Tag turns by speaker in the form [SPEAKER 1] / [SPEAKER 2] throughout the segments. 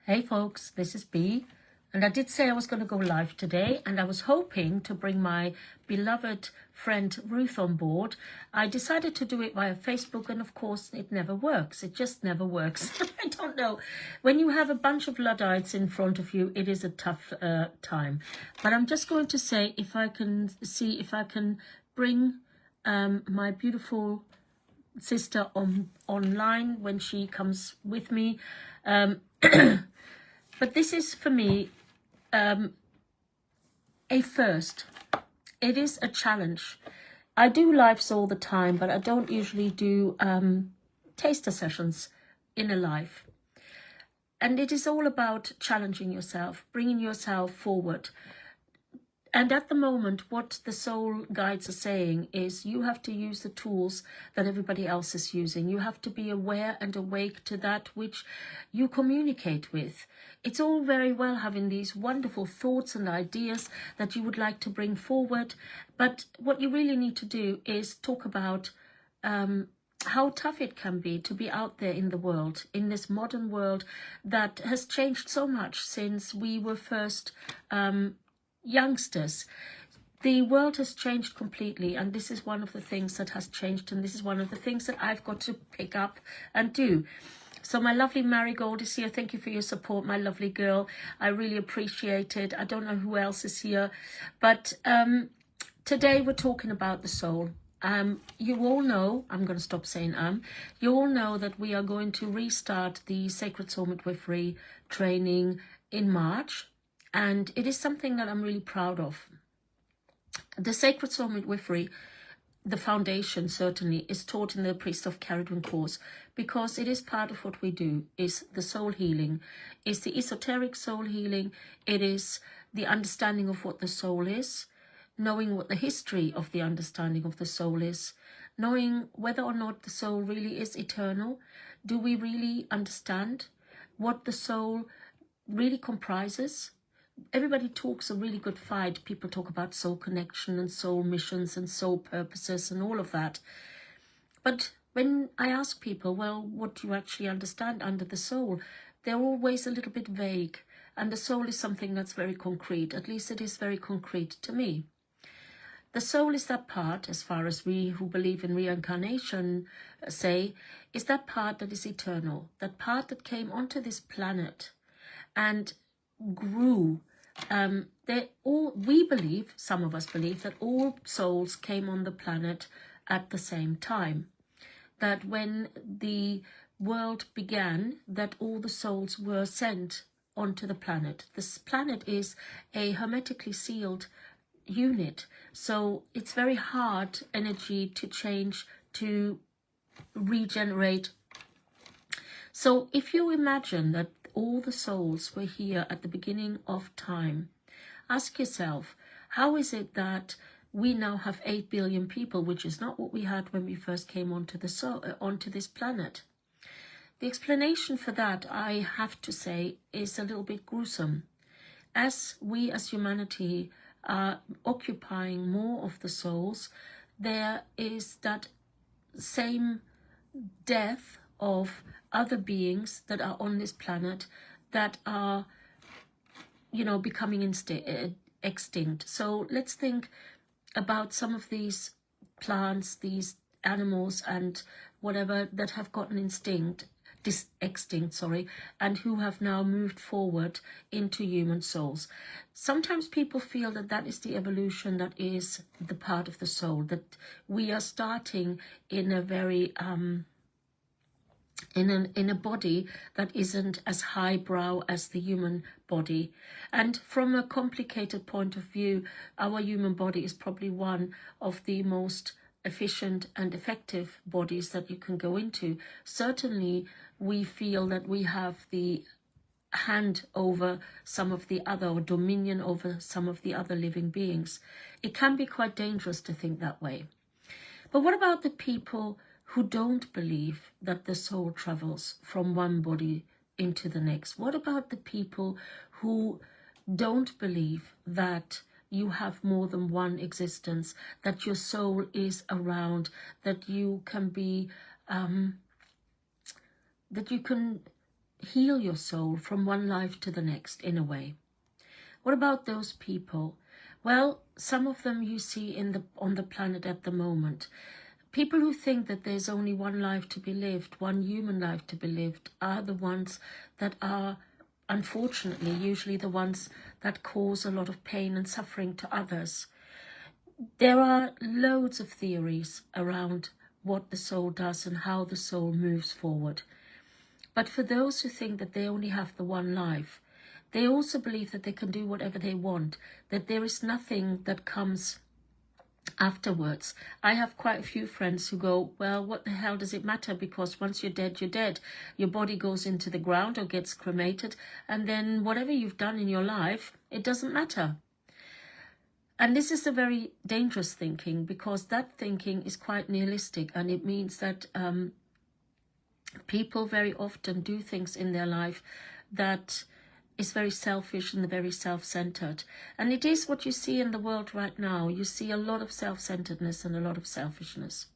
[SPEAKER 1] Hey folks, this is B, and I did say I was going to go live today, and I was hoping to bring my beloved friend Ruth on board. I decided to do it via Facebook, and of course it never works. It just never works. I don't know. When you have a bunch of Luddites in front of you, it is a tough time. But I'm just going to say if I can bring my beautiful sister online when she comes with me. But this is, for me, a first. It is a challenge. I do lives all the time, but I don't usually do taster sessions in a live. And it is all about challenging yourself, bringing yourself forward. And at the moment, what the soul guides are saying is you have to use the tools that everybody else is using. You have to be aware and awake to that which you communicate with. It's all very well having these wonderful thoughts and ideas that you would like to bring forward. But what you really need to do is talk about how tough it can be to be out there in the world, in this modern world that has changed so much since we were first youngsters. The world has changed completely, and this is one of the things that has changed, and this is one of the things that I've got to pick up and do. So my lovely Marigold is here. Thank you for your support, my lovely girl. I really appreciate it. I don't know who else is here, but today we're talking about the soul. You all know, I'm going to stop saying you all know that we are going to restart the Sacred Soul Midwifery training in March. And it is something that I'm really proud of. The Sacred Soul Midwifery, the foundation certainly, is taught in the Priest of Cerridwen course because it is part of what we do, is the soul healing, is the esoteric soul healing, it is the understanding of what the soul is, knowing what the history of the understanding of the soul is, knowing whether or not the soul really is eternal. Do we really understand what the soul really comprises? Everybody talks a really good fight. People talk about soul connection and soul missions and soul purposes and all of that. But when I ask people, well, what do you actually understand under the soul? They're always a little bit vague. And the soul is something that's very concrete. At least it is very concrete to me. The soul is that part, as far as we who believe in reincarnation say, is that part that is eternal. That part that came onto this planet and grew. We believe, some of us believe, that all souls came on the planet at the same time. That when the world began, that all the souls were sent onto the planet. This planet is a hermetically sealed unit, so it's very hard energy to change, to regenerate. So if you imagine that all the souls were here at the beginning of time, ask yourself, how is it that we now have 8 billion people, which is not what we had when we first came onto this planet? The explanation for that, I have to say, is a little bit gruesome. As we as humanity are occupying more of the souls, there is that same death of other beings that are on this planet that are, becoming extinct. So let's think about some of these plants, these animals and whatever that have gotten extinct, and who have now moved forward into human souls. Sometimes people feel that that is the evolution, that is the part of the soul, that we are starting in a very in a body that isn't as highbrow as the human body. And from a complicated point of view, our human body is probably one of the most efficient and effective bodies that you can go into. Certainly, we feel that we have the hand over some of the other, or dominion over some of the other living beings. It can be quite dangerous to think that way. But what about the people who don't believe that the soul travels from one body into the next? What about the people who don't believe that you have more than one existence, that your soul is around, that you can be, that you can heal your soul from one life to the next in a way. What about those people? Well, some of them you see on the planet at the moment. People who think that there's only one life to be lived, one human life to be lived, are the ones that are, unfortunately, usually the ones that cause a lot of pain and suffering to others. There are loads of theories around what the soul does and how the soul moves forward. But for those who think that they only have the one life, they also believe that they can do whatever they want, that there is nothing that comes afterwards. I have quite a few friends who go, well, what the hell does it matter? Because once you're dead, you're dead. Your body goes into the ground or gets cremated, and then whatever you've done in your life, it doesn't matter. And this is a very dangerous thinking, because that thinking is quite nihilistic, and it means that people very often do things in their life that is very selfish and very self-centered. And it is what you see in the world right now. You see a lot of self-centeredness and a lot of selfishness.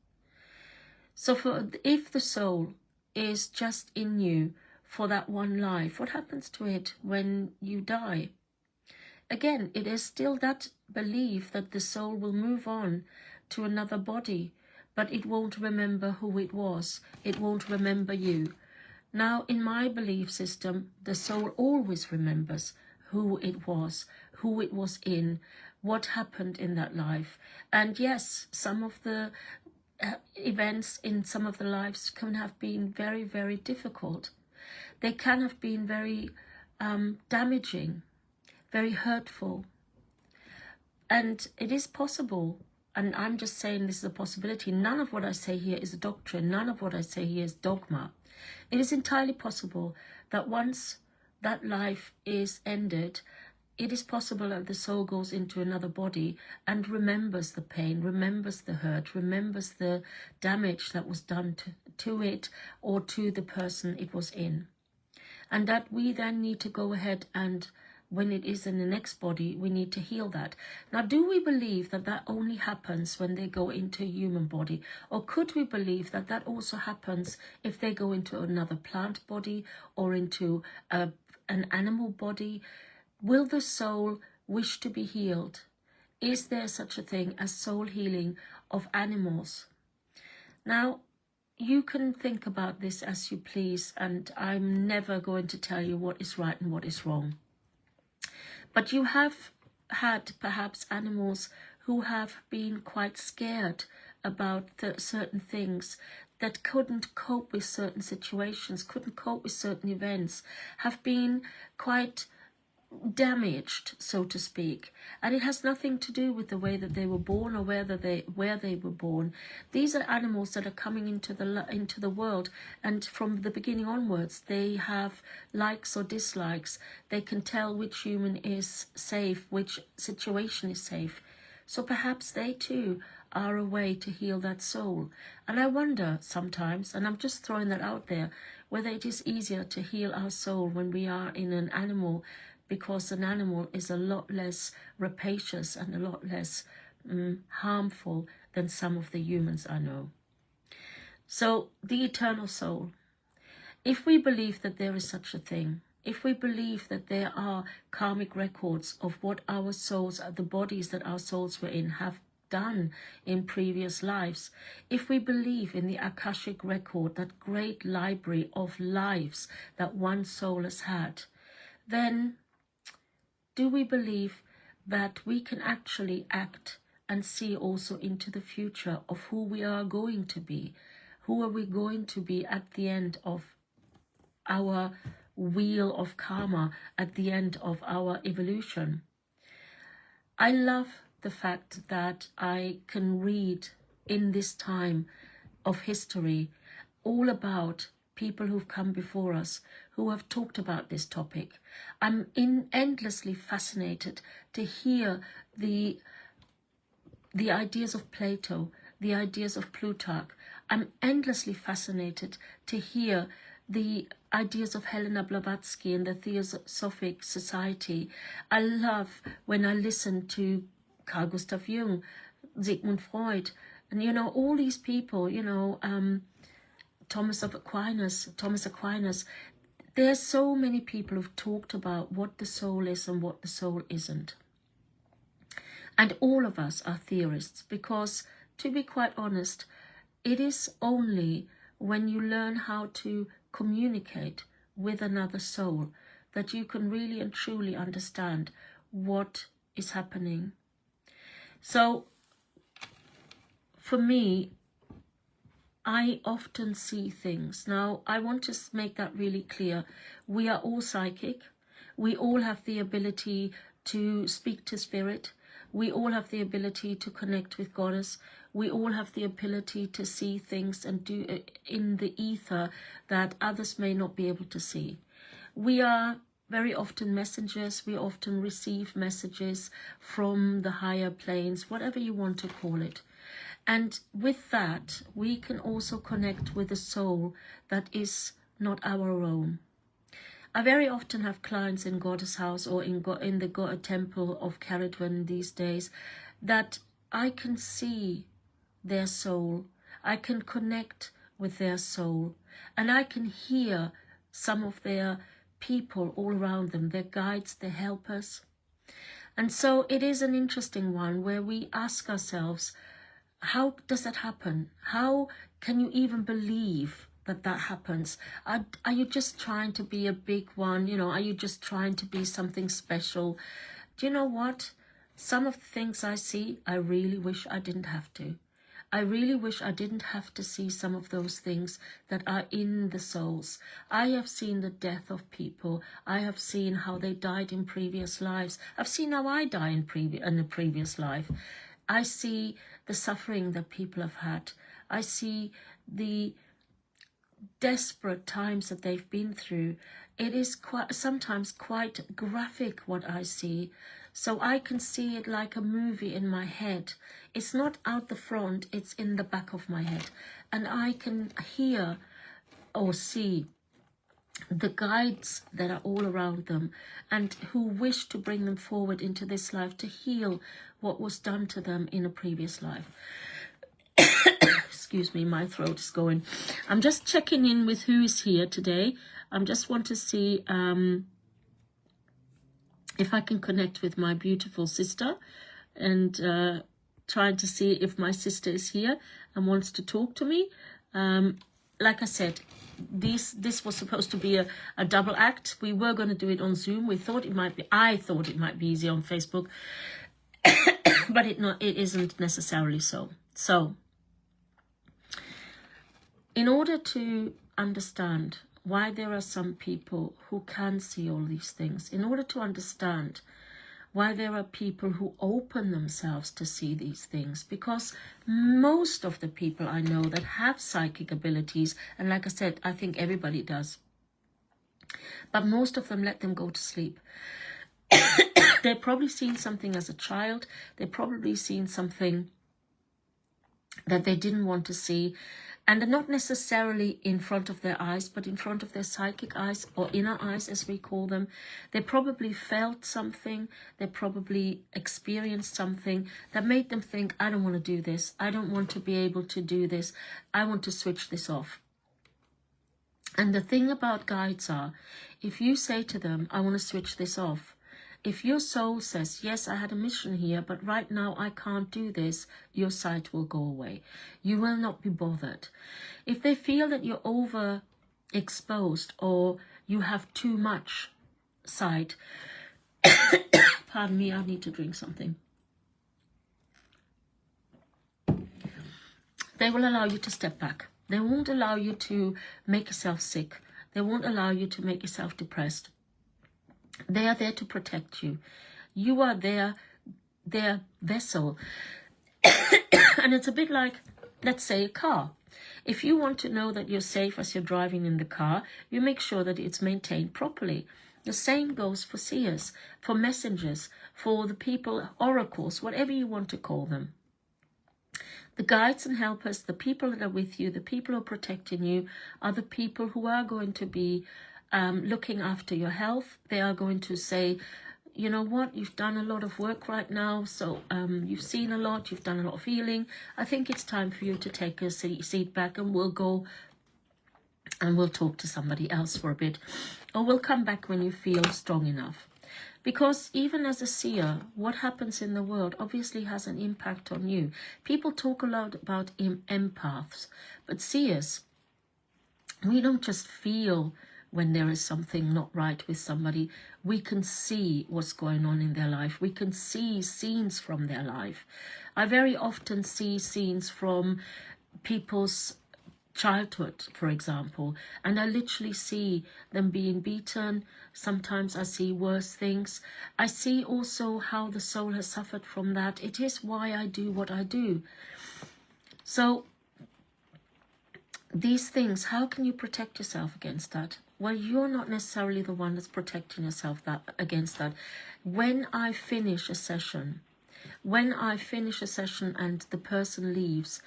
[SPEAKER 1] So if the soul is just in you for that one life, what happens to it when you die? Again, it is still that belief that the soul will move on to another body, but it won't remember who it was. It won't remember you. Now, in my belief system, the soul always remembers who it was in, what happened in that life. And yes, some of the events in some of the lives can have been very, very difficult. They can have been very damaging, very hurtful. And it is possible, and I'm just saying this is a possibility. None of what I say here is a doctrine. None of what I say here is dogma. It is entirely possible that once that life is ended, it is possible that the soul goes into another body and remembers the pain, remembers the hurt, remembers the damage that was done to it or to the person it was in. And that we then need to go ahead and, when it is in the next body, we need to heal that. Now, do we believe that that only happens when they go into a human body? Or could we believe that that also happens if they go into another plant body or into an animal body? Will the soul wish to be healed? Is there such a thing as soul healing of animals? Now, you can think about this as you please, and I'm never going to tell you what is right and what is wrong. But you have had perhaps animals who have been quite scared about certain things, that couldn't cope with certain situations, couldn't cope with certain events, have been quite damaged, so to speak. And it has nothing to do with the way that they were born or where they were born. These are animals that are coming into the world, and from the beginning onwards they have likes or dislikes. They can tell which human is safe, which situation is safe. So perhaps they too are a way to heal that soul. And I wonder sometimes, and I'm just throwing that out there, whether it is easier to heal our soul when we are in an animal, because an animal is a lot less rapacious and a lot less harmful than some of the humans I know. So the eternal soul, if we believe that there is such a thing, if we believe that there are karmic records of what our souls, the bodies that our souls were in, have done in previous lives, if we believe in the Akashic record, that great library of lives that one soul has had, then do we believe that we can actually act and see also into the future of who we are going to be? Who are we going to be at the end of our wheel of karma, at the end of our evolution? I love the fact that I can read in this time of history all about people who've come before us, who have talked about this topic. I'm endlessly fascinated to hear the ideas of Plato, the ideas of Plutarch. I'm endlessly fascinated to hear the ideas of Helena Blavatsky and the Theosophic Society. I love when I listen to Carl Gustav Jung, Sigmund Freud, and all these people, Thomas Aquinas. There are so many people who've talked about what the soul is and what the soul isn't. And all of us are theorists because, to be quite honest, it is only when you learn how to communicate with another soul that you can really and truly understand what is happening. So, for me, I often see things. Now, I want to make that really clear. We are all psychic. We all have the ability to speak to spirit. We all have the ability to connect with Goddess. We all have the ability to see things and do it in the ether that others may not be able to see. We are very often messengers. We often receive messages from the higher planes, whatever you want to call it. And with that, we can also connect with a soul that is not our own. I very often have clients in Goddess House or in the temple of Cerridwen these days that I can see their soul. I can connect with their soul. And I can hear some of their people all around them, their guides, their helpers. And so it is an interesting one where we ask ourselves, how does that happen? How can you even believe that that happens? Are you just trying to be a big one? You know, are you just trying to be something special? Do you know what? Some of the things I see, I really wish I didn't have to. I really wish I didn't have to see some of those things that are in the souls. I have seen the death of people. I have seen how they died in previous lives. I've seen how I die in a previous life. I see the suffering that people have had. I see the desperate times that they've been through. It is sometimes quite graphic what I see. So I can see it like a movie in my head. It's not out the front, it's in the back of my head. And I can hear or see the guides that are all around them and who wish to bring them forward into this life to heal what was done to them in a previous life. Excuse me, my throat is going. I'm just checking in with who is here today. I just want to see if I can connect with my beautiful sister and trying to see if my sister is here and wants to talk to me. Like I said, this was supposed to be a double act. We were going to do it on Zoom. I thought it might be easier on Facebook, but it isn't necessarily so. So, in order to understand why there are some people who can see all these things, in order to understand why there are people who open themselves to see these things, because most of the people I know that have psychic abilities, and like I said, I think everybody does, but most of them let them go to sleep. They've probably seen something as a child. They've probably seen something that they didn't want to see. And they're not necessarily in front of their eyes, but in front of their psychic eyes or inner eyes, as we call them. They probably felt something. They probably experienced something that made them think, I don't want to do this. I don't want to be able to do this. I want to switch this off. And the thing about guides are, if you say to them, I want to switch this off, if your soul says, yes, I had a mission here, but right now I can't do this, your sight will go away. You will not be bothered. If they feel that you're overexposed or you have too much sight, pardon me, I need to drink something. They will allow you to step back. They won't allow you to make yourself sick. They won't allow you to make yourself depressed. They are there to protect you. You are their vessel. And it's a bit like, let's say, a car. If you want to know that you're safe as you're driving in the car, you make sure that it's maintained properly. The same goes for seers, for messengers, for the people, oracles, whatever you want to call them. The guides and helpers, the people that are with you, the people who are protecting you, are the people who are going to be looking after your health. They are going to say, you know what, you've done a lot of work right now, so you've seen a lot, you've done a lot of healing. I think it's time for you to take a seat back and we'll go and we'll talk to somebody else for a bit, or we'll come back when you feel strong enough. Because even as a seer, what happens in the world obviously has an impact on you. People talk a lot about empaths, but seers, we don't just feel when there is something not right with somebody. We can see what's going on in their life. We can see scenes from their life. I very often see scenes from people's childhood, for example, and I literally see them being beaten. Sometimes I see worse things. I see also how the soul has suffered from that. It is why I do what I do. So these things, how can you protect yourself against that? Well, you're not necessarily the one that's protecting yourself against that. When I finish a session and the person leaves,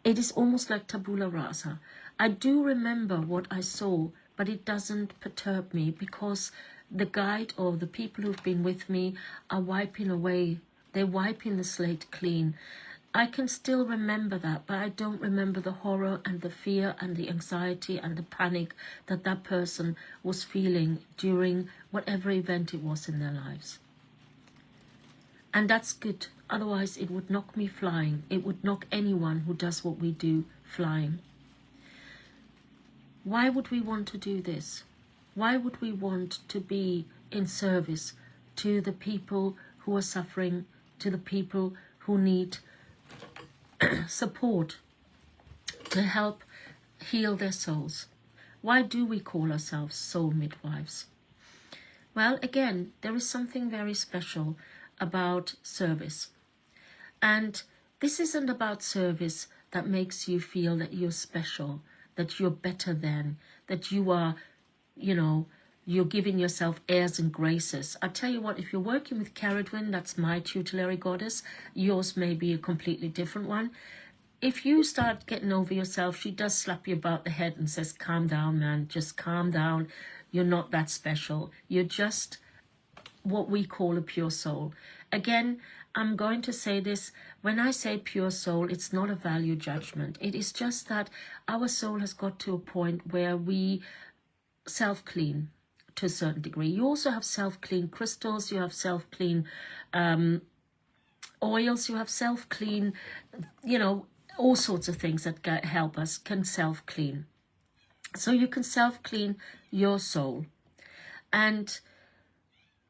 [SPEAKER 1] it is almost like tabula rasa. I do remember what I saw, but it doesn't perturb me because the guide or the people who've been with me are wiping away. They're wiping the slate clean. I can still remember that, but I don't remember the horror and the fear and the anxiety and the panic that that person was feeling during whatever event it was in their lives. And that's good. Otherwise, it would knock me flying. It would knock anyone who does what we do flying. Why would we want to do this? Why would we want to be in service to the people who are suffering, to the people who need support to help heal their souls? Why do we call ourselves soul midwives? Well, again, there is something very special about service. And this isn't about service that makes you feel that you're special, that you're better than, that you are, you're giving yourself airs and graces. I tell you what, if you're working with Cerridwen, that's my tutelary goddess, yours may be a completely different one. If you start getting over yourself, she does slap you about the head and says, calm down, man, just calm down. You're not that special. You're just what we call a pure soul. Again, I'm going to say this, when I say pure soul, it's not a value judgment. It is just that our soul has got to a point where we self-clean to a certain degree. You also have self-clean crystals, you have self-clean oils, you have self-clean, all sorts of things that help us can self-clean. So you can self-clean your soul. And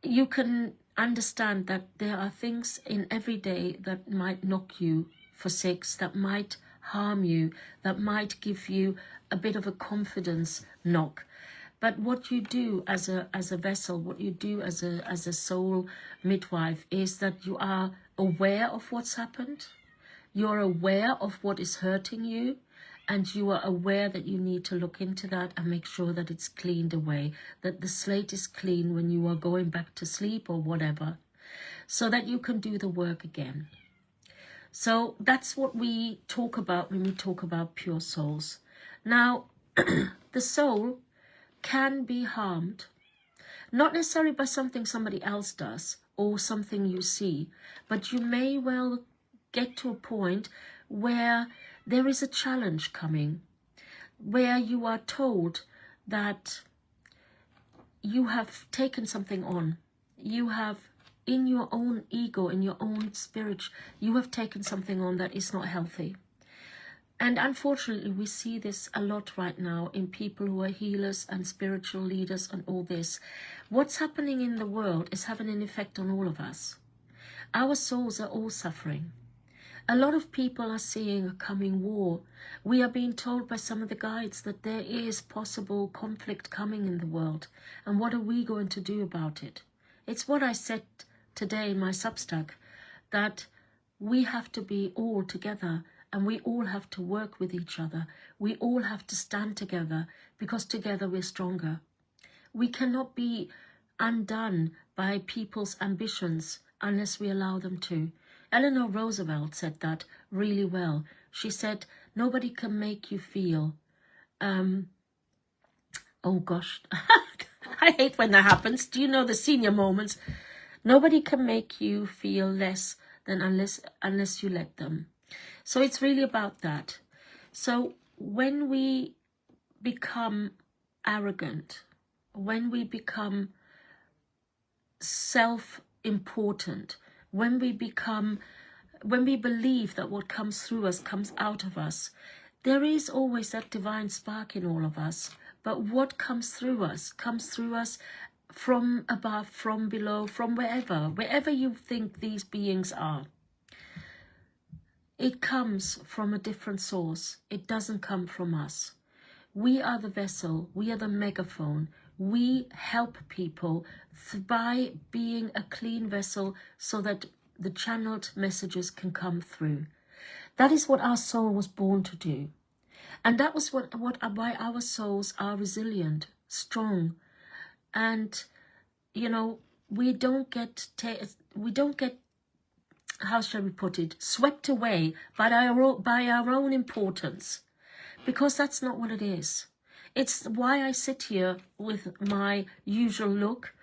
[SPEAKER 1] you can understand that there are things in every day that might knock you for six, that might harm you, that might give you a bit of a confidence knock. But what you do as a vessel, what you do as a soul midwife is that you are aware of what's happened. You're aware of what is hurting you, and you are aware that you need to look into that and make sure that it's cleaned away, that the slate is clean when you are going back to sleep or whatever, so that you can do the work again. So that's what we talk about when we talk about pure souls. Now, the soul can be harmed, not necessarily by something somebody else does or something you see, but you may well get to a point where there is a challenge coming, where you are told that you have taken something on. You have, in your own ego, in your own spirit, you have taken something on that is not healthy. And unfortunately, we see this a lot right now in people who are healers and spiritual leaders and all this. What's happening in the world is having an effect on all of us. Our souls are all suffering. A lot of people are seeing a coming war. We are being told by some of the guides that there is possible conflict coming in the world. And what are we going to do about it? It's what I said today in my Substack, that we have to be all together and we all have to work with each other. We all have to stand together because together we're stronger. We cannot be undone by people's ambitions unless we allow them to. Eleanor Roosevelt said that really well. She said, nobody can make you feel, oh gosh, I hate when that happens. Do you know the senior moments? Nobody can make you feel less than unless you let them. So it's really about that. So when we become arrogant, when we become self-important, when we believe that what comes through us comes out of us, there is always that divine spark in all of us. But what comes through us from above, from below, from wherever you think these beings are. It comes from a different source. It doesn't come from us. We are the vessel. We are the megaphone. We help people by being a clean vessel so that the channeled messages can come through. That is what our soul was born to do. And that was why our souls are resilient, strong. And, you know, we don't get, how shall we put it, swept away by our own importance. Because that's not what it is. It's why I sit here with my usual look.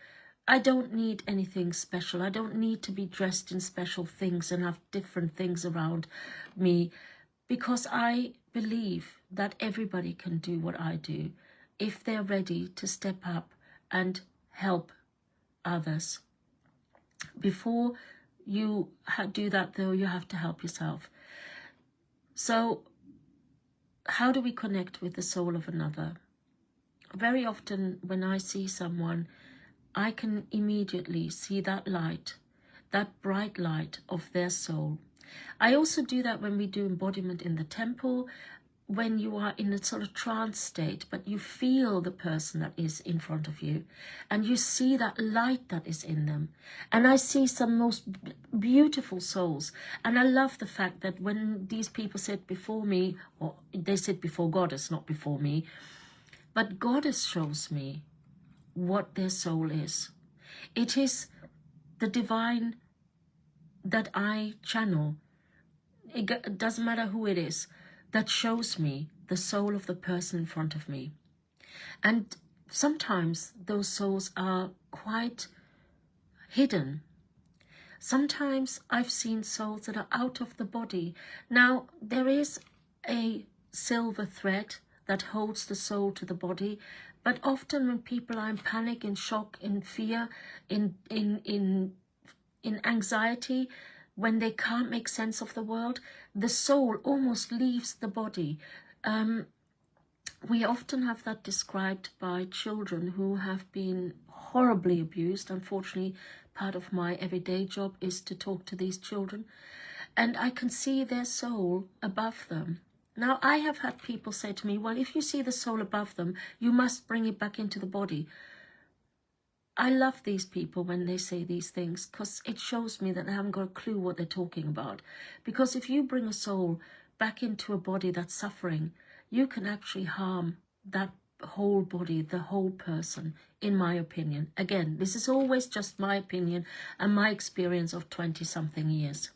[SPEAKER 1] I don't need anything special. I don't need to be dressed in special things and have different things around me, because I believe that everybody can do what I do if they're ready to step up and help others. Before you do that, though, you have to help yourself. So how do we connect with the soul of another? Very often when I see someone, I can immediately see that light, that bright light of their soul. I also do that when we do embodiment in the temple, when you are in a sort of trance state, but you feel the person that is in front of you, and you see that light that is in them. And I see some most beautiful souls. And I love the fact that when these people sit before me, or they sit before Goddess, not before me, but Goddess shows me what their soul is. It is the divine that I channel. It doesn't matter who it is, that shows me the soul of the person in front of me. And sometimes those souls are quite hidden. Sometimes I've seen souls that are out of the body. Now, there is a silver thread that holds the soul to the body, but often when people are in panic, in shock, in fear, in anxiety, when they can't make sense of the world, the soul almost leaves the body. We often have that described by children who have been horribly abused. Unfortunately, part of my everyday job is to talk to these children, and I can see their soul above them. Now, I have had people say to me, well, if you see the soul above them, you must bring it back into the body. I love these people when they say these things, because it shows me that they haven't got a clue what they're talking about. Because if you bring a soul back into a body that's suffering, you can actually harm that whole body, the whole person, in my opinion. Again, this is always just my opinion and my experience of 20-something years.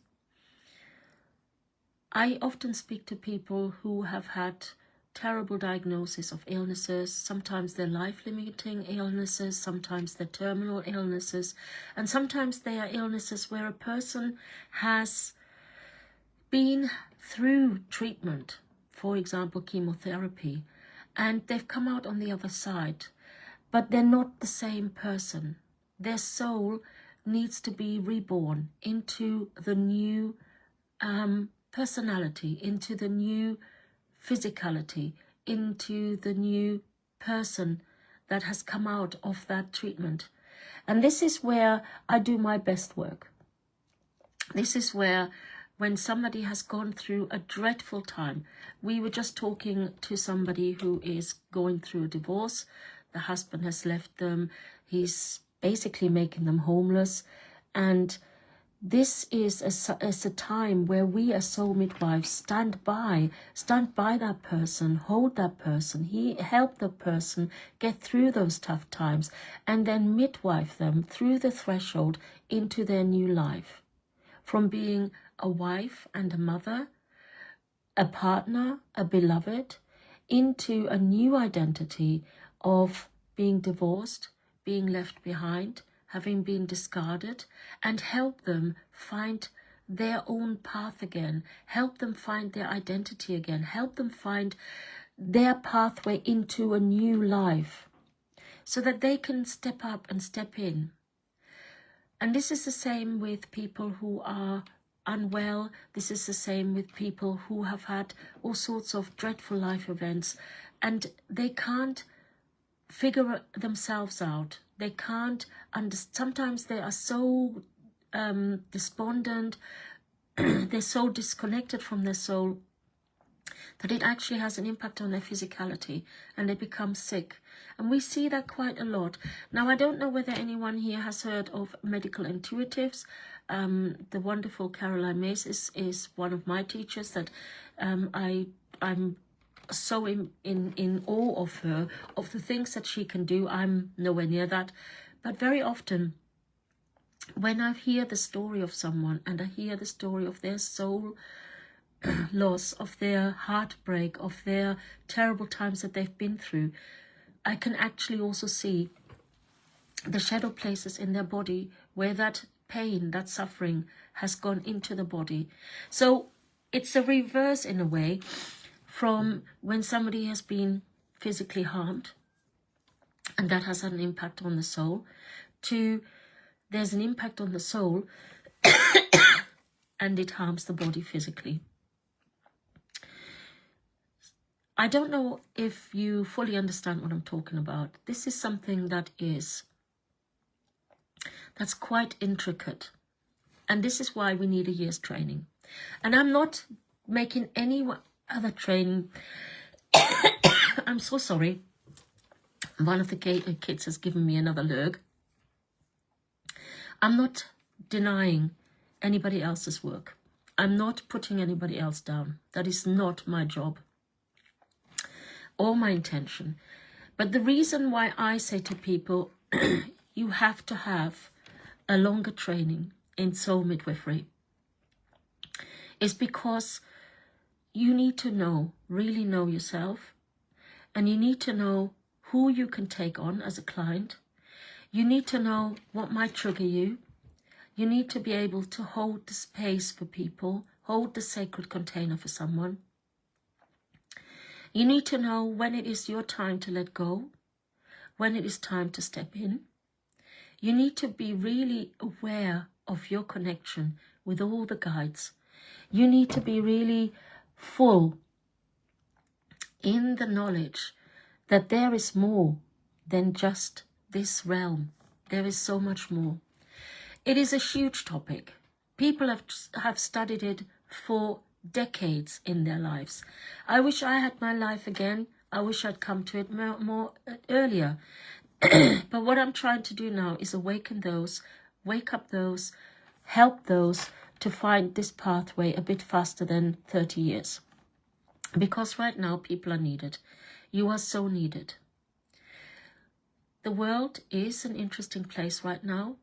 [SPEAKER 1] I often speak to people who have had terrible diagnosis of illnesses. Sometimes they're life-limiting illnesses, sometimes they're terminal illnesses, and sometimes they are illnesses where a person has been through treatment, for example, chemotherapy, and they've come out on the other side, but they're not the same person. Their soul needs to be reborn into the new personality, into the new physicality, into the new person that has come out of that treatment. And this is where I do my best work. This is where, when somebody has gone through a dreadful time, we were just talking to somebody who is going through a divorce. The husband has left them. He's basically making them homeless. And this is a time where we as soul midwives stand by that person, hold that person, help the person get through those tough times, and then midwife them through the threshold into their new life. From being a wife and a mother, a partner, a beloved, into a new identity of being divorced, being left behind, having been discarded, and help them find their own path again, help them find their identity again, help them find their pathway into a new life so that they can step up and step in. And this is the same with people who are unwell. This is the same with people who have had all sorts of dreadful life events and they can't figure themselves out. They can't understand. Sometimes they are so despondent, they're so disconnected from their soul that it actually has an impact on their physicality and they become sick. And we see that quite a lot. Now, I don't know whether anyone here has heard of medical intuitives. The wonderful Caroline Mace is one of my teachers that I'm so in awe of her, of the things that she can do. I'm nowhere near that. But very often, when I hear the story of someone and I hear the story of their soul loss, of their heartbreak, of their terrible times that they've been through, I can actually also see the shadow places in their body where that pain, that suffering has gone into the body. So it's a reverse in a way from when somebody has been physically harmed and that has had an impact on the soul, to there's an impact on the soul and it harms the body physically. I don't know if you fully understand what I'm talking about. This is something that's quite intricate. And this is why we need a year's training. And I'm not making any other training. I'm so sorry. One of the kids has given me another lurg. I'm not denying anybody else's work. I'm not putting anybody else down. That is not my job or my intention. But the reason why I say to people, you have to have a longer training in soul midwifery is because you need to know, really know yourself, and you need to know who you can take on as a client. You need to know what might trigger you. You need to be able to hold the space for people, hold the sacred container for someone. You need to know when it is your time to let go, when it is time to step in. You need to be really aware of your connection with all the guides. You need to be really full in the knowledge that there is more than just this realm. There is so much more. It is a huge topic. People have studied it for decades in their lives. I wish I had my life again. I wish I'd come to it more earlier. But what I'm trying to do now is awaken those, wake up those, help those to find this pathway a bit faster than 30 years. Because right now people are needed. You are so needed. The world is an interesting place right now.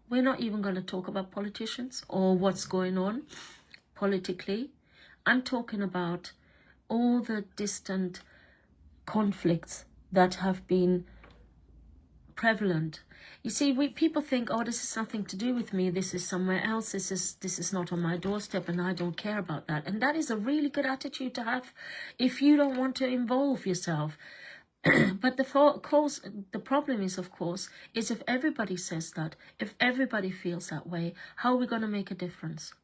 [SPEAKER 1] We're not even going to talk about politicians or what's going on politically. I'm talking about all the distant conflicts that have been prevalent. You see, people think, oh, this is nothing to do with me. This is somewhere else. This is not on my doorstep and I don't care about that. And that is a really good attitude to have if you don't want to involve yourself. But the problem is, of course, is if everybody says that, if everybody feels that way, how are we going to make a difference?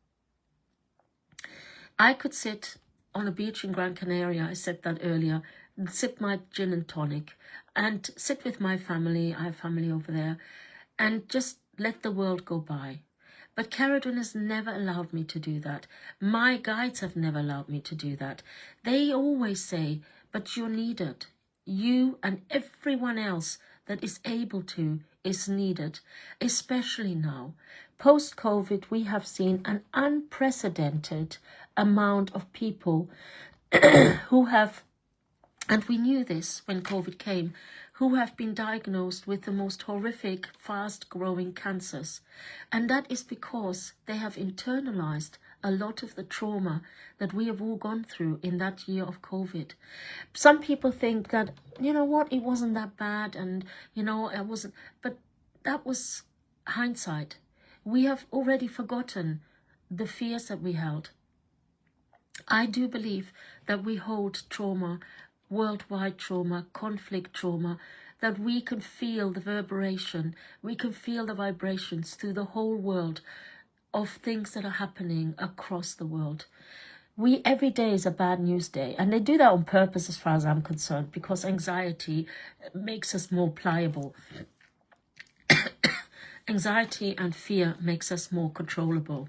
[SPEAKER 1] I could sit on a beach in Gran Canaria, I said that earlier, and sip my gin and tonic and sit with my family, I have family over there, and just let the world go by. But Cerridwen has never allowed me to do that. My guides have never allowed me to do that. They always say, but you're needed. You and everyone else that is able to is needed, especially now. Post-COVID, we have seen an unprecedented amount of people who have, and we knew this when COVID came, who have been diagnosed with the most horrific, fast-growing cancers. And that is because they have internalized a lot of the trauma that we have all gone through in that year of COVID. Some people think that, you know what, it wasn't that bad and, you know, it wasn't, but that was hindsight. We have already forgotten the fears that we held. I do believe that we hold trauma, worldwide trauma, conflict trauma, that we can feel the reverberation, we can feel the vibrations through the whole world of things that are happening across the world. Every day is a bad news day, and they do that on purpose as far as I'm concerned, because anxiety makes us more pliable. Anxiety and fear makes us more controllable.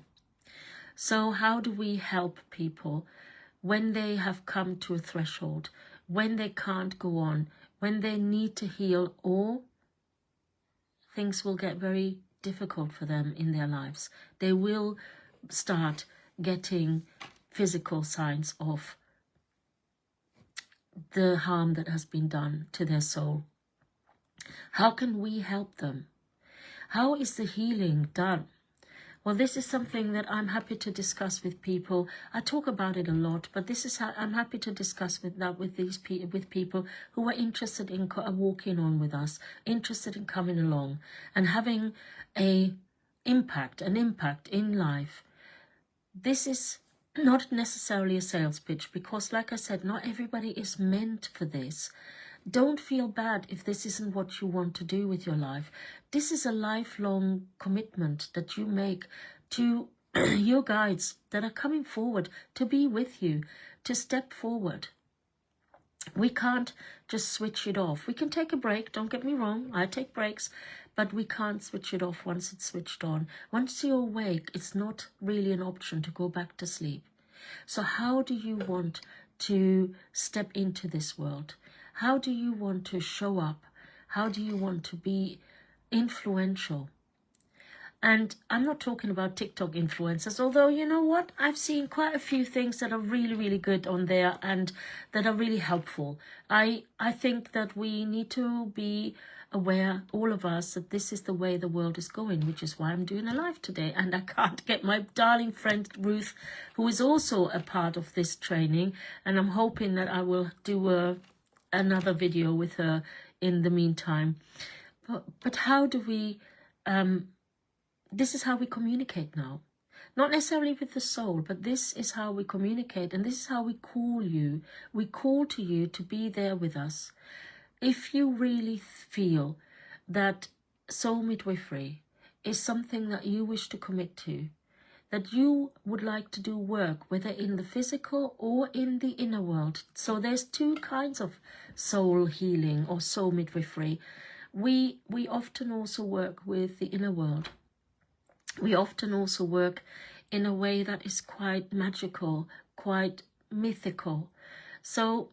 [SPEAKER 1] So how do we help people when they have come to a threshold, when they can't go on, when they need to heal, or things will get very difficult for them in their lives? They will start getting physical signs of the harm that has been done to their soul. How can we help them? How is the healing done? Well, this is something that I'm happy to discuss with people. I talk about it a lot, but this is how I'm happy to discuss with people who are interested in walking on with us, interested in coming along and having an impact in life. This is not necessarily a sales pitch, because like I said, not everybody is meant for this. Don't feel bad if this isn't what you want to do with your life. This is a lifelong commitment that you make to your guides that are coming forward to be with you, to step forward. We can't just switch it off. We can take a break, don't get me wrong, I take breaks, but we can't switch it off once it's switched on. Once you're awake, it's not really an option to go back to sleep. So how do you want to step into this world? How do you want to show up? How do you want to be influential? And I'm not talking about TikTok influencers, although you know what? I've seen quite a few things that are really, really good on there and that are really helpful. I think that we need to be aware, all of us, that this is the way the world is going, which is why I'm doing a live today. And I can't get my darling friend Ruth, who is also a part of this training, and I'm hoping that I will do another video with her in the meantime. But how do we... this is how we communicate now. Not necessarily with the soul, but this is how we communicate, and this is how we call you. We call to you to be there with us. If you really feel that soul midwifery is something that you wish to commit to, that you would like to do work, whether in the physical or in the inner world. So there's two kinds of soul healing or soul midwifery. We often also work with the inner world. We often also work in a way that is quite magical, quite mythical. So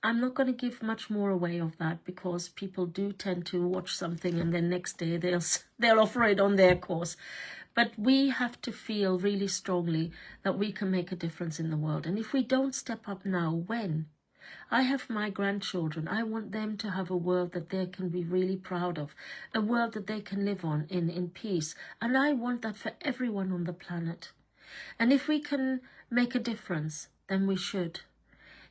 [SPEAKER 1] I'm not going to give much more away of that, because people do tend to watch something and then next day they'll offer it on their course. But we have to feel really strongly that we can make a difference in the world. And if we don't step up now, when? I have my grandchildren. I want them to have a world that they can be really proud of, a world that they can live on in peace. And I want that for everyone on the planet. And if we can make a difference, then we should.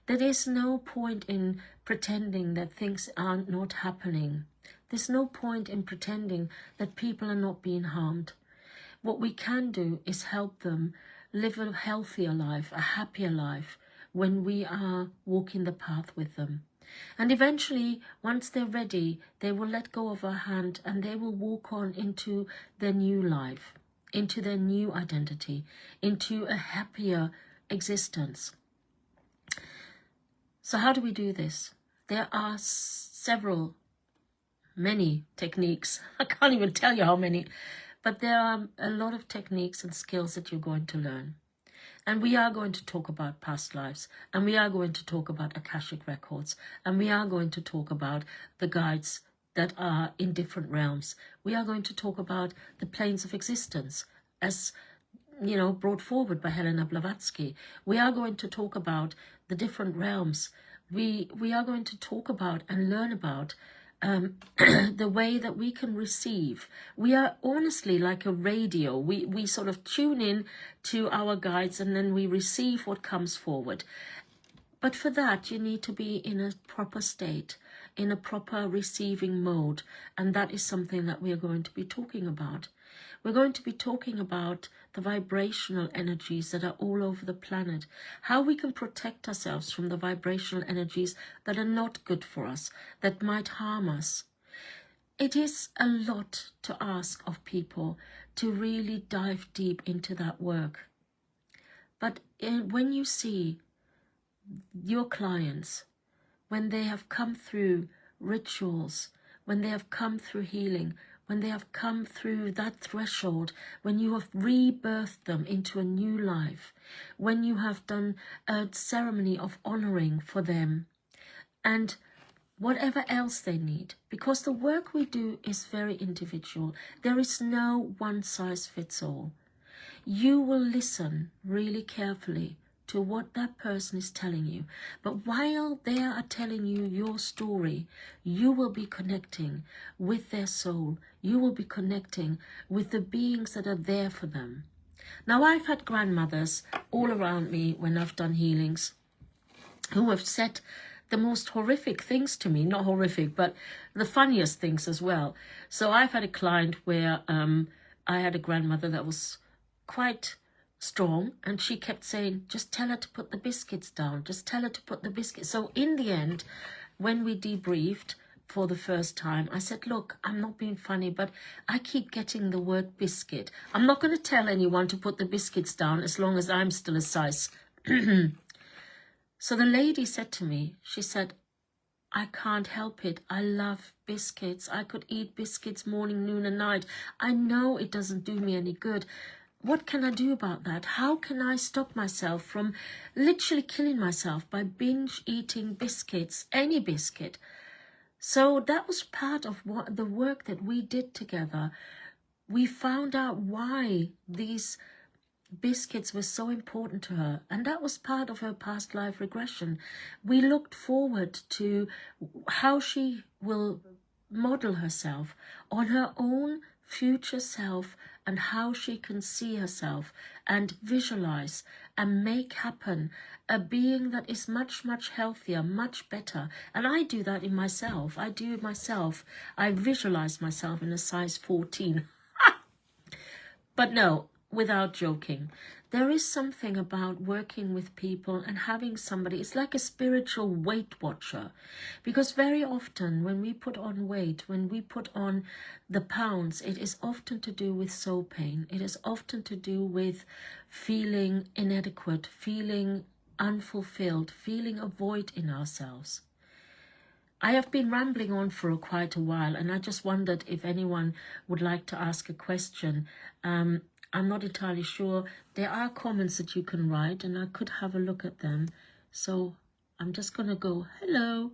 [SPEAKER 1] There is no point in pretending that things are not happening. There's no point in pretending that people are not being harmed. What we can do is help them live a healthier life, a happier life, when we are walking the path with them. And eventually, once they're ready, they will let go of our hand and they will walk on into their new life, into their new identity, into a happier existence. So how do we do this? There are many techniques. I can't even tell you how many. But there are a lot of techniques and skills that you're going to learn. And we are going to talk about past lives. And we are going to talk about Akashic records. And we are going to talk about the guides that are in different realms. We are going to talk about the planes of existence as, you know, brought forward by Helena Blavatsky. We are going to talk about the different realms. We are going to talk about and learn about the way that we can receive. We are honestly like a radio. We sort of tune in to our guides and then we receive what comes forward. But for that, you need to be in a proper state. in a proper receiving mode. And that is something that we are going to be talking about. We're going to be talking about the vibrational energies that are all over the planet, how we can protect ourselves from the vibrational energies that are not good for us, that might harm us. It is a lot to ask of people to really dive deep into that work. But when you see your clients, when they have come through rituals, when they have come through healing, when they have come through that threshold, when you have rebirthed them into a new life, when you have done a ceremony of honoring for them, and whatever else they need, because the work we do is very individual. There is no one size fits all. You will listen really carefully to what that person is telling you. But while they are telling you your story, you will be connecting with their soul. You will be connecting with the beings that are there for them. Now, I've had grandmothers all around me when I've done healings who have said the most horrific things to me. Not horrific, but the funniest things as well. So I've had a client where I had a grandmother that was quite strong, and she kept saying, just tell her to put the biscuits down, just tell her to put the biscuits. So in the end, when we debriefed for the first time, I said, look, I'm not being funny, but I keep getting the word biscuit. I'm not going to tell anyone to put the biscuits down as long as I'm still a size. So the lady said to me, she said, I can't help it. I love biscuits. I could eat biscuits morning, noon and night. I know it doesn't do me any good. What can I do about that? How can I stop myself from literally killing myself by binge eating biscuits, any biscuit? So that was part of what the work that we did together. We found out why these biscuits were so important to her, and that was part of her past life regression. We looked forward to how she will model herself on her own future self, and how she can see herself and visualize and make happen a being that is much, much healthier, much better. And I do that in myself. I do it myself. I visualize myself in a size 14. But no, without joking, there is something about working with people and having somebody, it's like a spiritual Weight Watcher. Because very often when we put on weight, when we put on the pounds, it is often to do with soul pain. It is often to do with feeling inadequate, feeling unfulfilled, feeling a void in ourselves. I have been rambling on for quite a while, and I just wondered if anyone would like to ask a question. I'm not entirely sure. There are comments that you can write, and I could have a look at them. So I'm just going to go hello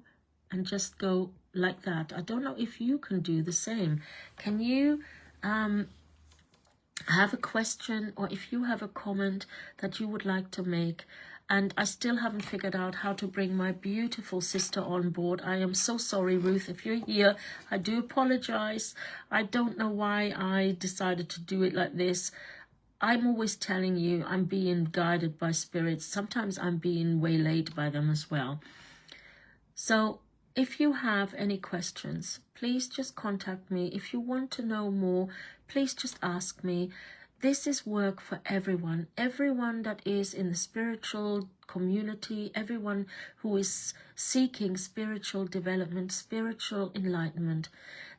[SPEAKER 1] and just go like that. I don't know if you can do the same. Can you have a question, or if you have a comment that you would like to make? And I still haven't figured out how to bring my beautiful sister on board. I am so sorry, Ruth, if you're here. I do apologize. I don't know why I decided to do it like this. I'm always telling you I'm being guided by spirits. Sometimes I'm being waylaid by them as well. So if you have any questions, please just contact me. If you want to know more, please just ask me. This is work for everyone that is in the spiritual community, everyone who is seeking spiritual development, spiritual enlightenment.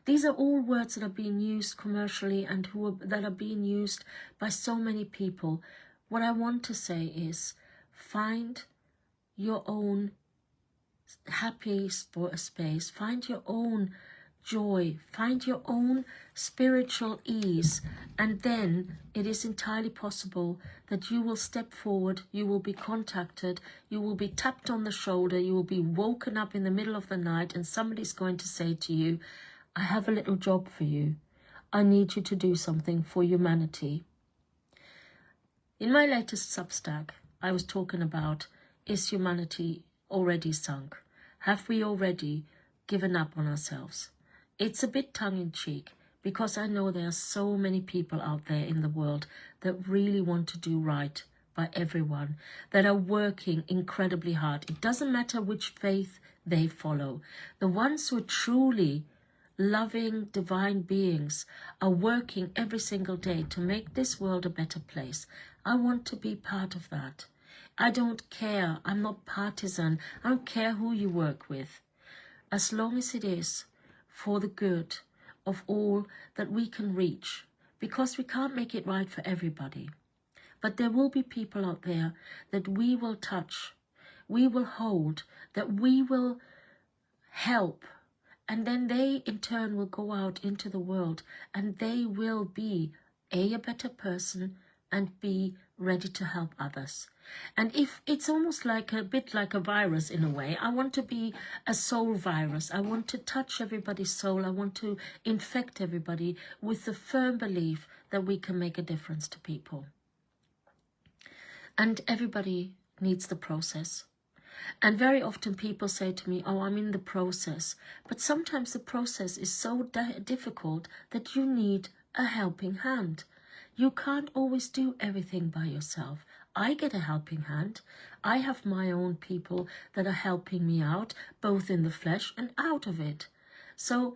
[SPEAKER 1] These are all words that are being used commercially and that are being used by so many people. What I want to say is, find your own happy space, find your own joy, find your own spiritual ease, and then it is entirely possible that you will step forward, you will be contacted, you will be tapped on the shoulder, you will be woken up in the middle of the night, and somebody's going to say to you, I have a little job for you. I need you to do something for humanity. In my latest Substack, I was talking about, is humanity already sunk? Have we already given up on ourselves? It's a bit tongue-in-cheek, because I know there are so many people out there in the world that really want to do right by everyone, that are working incredibly hard. It doesn't matter which faith they follow. The ones who are truly loving divine beings are working every single day to make this world a better place. I want to be part of that. I don't care. I'm not partisan. I don't care who you work with. As long as it is for the good of all that we can reach, because we can't make it right for everybody. But there will be people out there that we will touch, we will hold, that we will help, and then they in turn will go out into the world and they will be A, a better person, and B, ready to help others. And if it's almost like a bit like a virus in a way, I want to be a soul virus. I want to touch everybody's soul. I want to infect everybody with the firm belief that we can make a difference to people. And everybody needs the process. And very often people say to me, oh, I'm in the process. But sometimes the process is so difficult that you need a helping hand. You can't always do everything by yourself. I get a helping hand. I have my own people that are helping me out, both in the flesh and out of it. So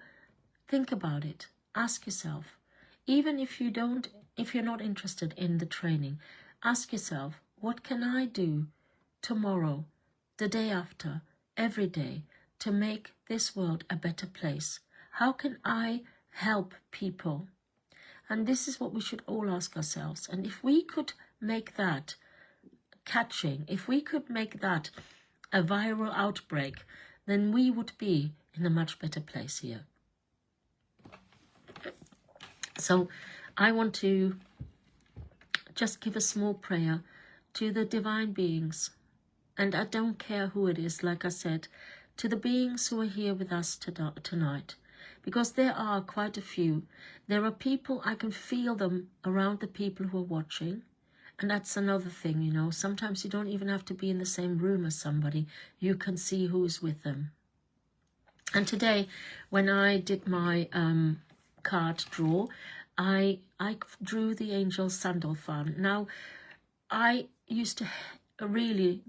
[SPEAKER 1] think about it. Ask yourself, even if you're not interested in the training, ask yourself, what can I do tomorrow, the day after, every day, to make this world a better place? How can I help people? And this is what we should all ask ourselves. And if we could make that catching, if we could make that a viral outbreak, then we would be in a much better place here. So I want to just give a small prayer to the divine beings. And I don't care who it is, like I said, to the beings who are here with us tonight. Because there are quite a few. There are people, I can feel them around the people who are watching. And that's another thing, you know. Sometimes you don't even have to be in the same room as somebody. You can see who is with them. And today, when I did my card draw, I drew the angel Sandalphon. Now, I used to really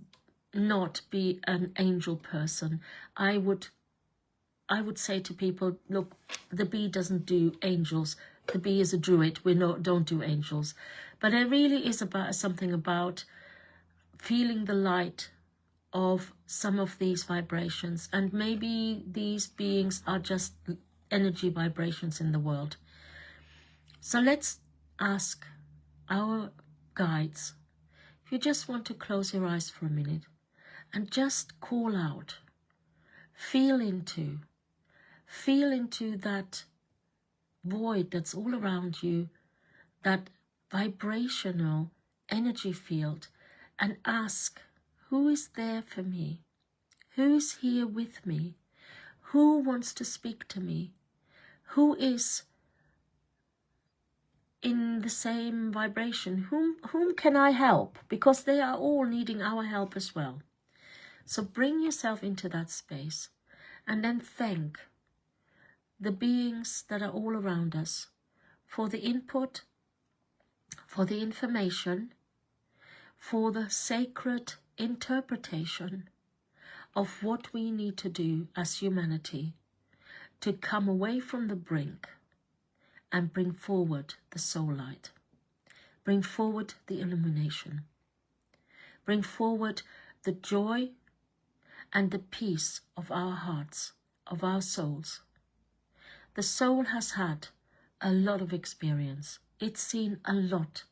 [SPEAKER 1] not be an angel person. I would say to people, look, the bee doesn't do angels. The bee is a druid. We don't do angels. But it really is about something about feeling the light of some of these vibrations. And maybe these beings are just energy vibrations in the world. So let's ask our guides, if you just want to close your eyes for a minute and just call out, feel into that void that's all around you, that vibrational energy field, and ask, who is there for me? Who is here with me? Who wants to speak to me? Who is in the same vibration? Whom can I help? Because they are all needing our help as well. So bring yourself into that space and then thank the beings that are all around us for the input, for the information, for the sacred interpretation of what we need to do as humanity to come away from the brink and bring forward the soul light, bring forward the illumination, bring forward the joy and the peace of our hearts, of our souls. The soul has had a lot of experience. It's seen a lot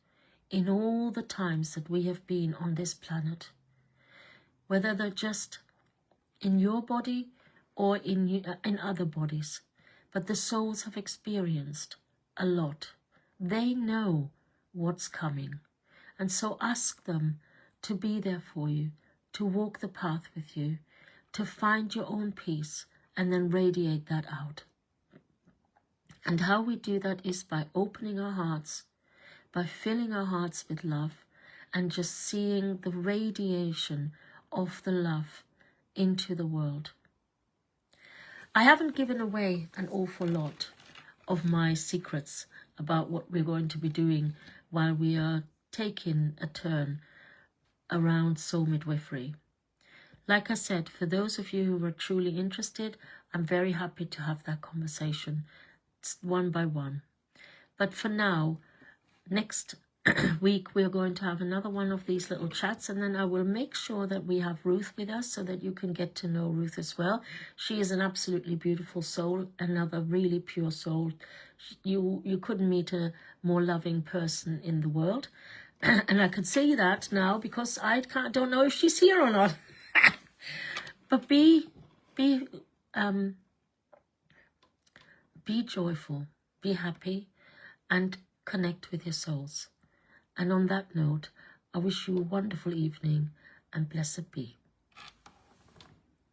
[SPEAKER 1] in all the times that we have been on this planet, whether they're just in your body or in other bodies. But the souls have experienced a lot. They know what's coming. And so ask them to be there for you, to walk the path with you, to find your own peace and then radiate that out. And how we do that is by opening our hearts, by filling our hearts with love and just seeing the radiation of the love into the world. I haven't given away an awful lot of my secrets about what we're going to be doing while we are taking a turn around soul midwifery. Like I said, for those of you who are truly interested, I'm very happy to have that conversation. It's one by one. But for now, next week we're going to have another one of these little chats, and then I will make sure that we have Ruth with us so that you can get to know Ruth as well. She is an absolutely beautiful soul, another really pure soul. You couldn't meet a more loving person in the world. And I can say that now because don't know if she's here or not. But be joyful, be happy, and connect with your souls. And on that note, I wish you a wonderful evening, and blessed be.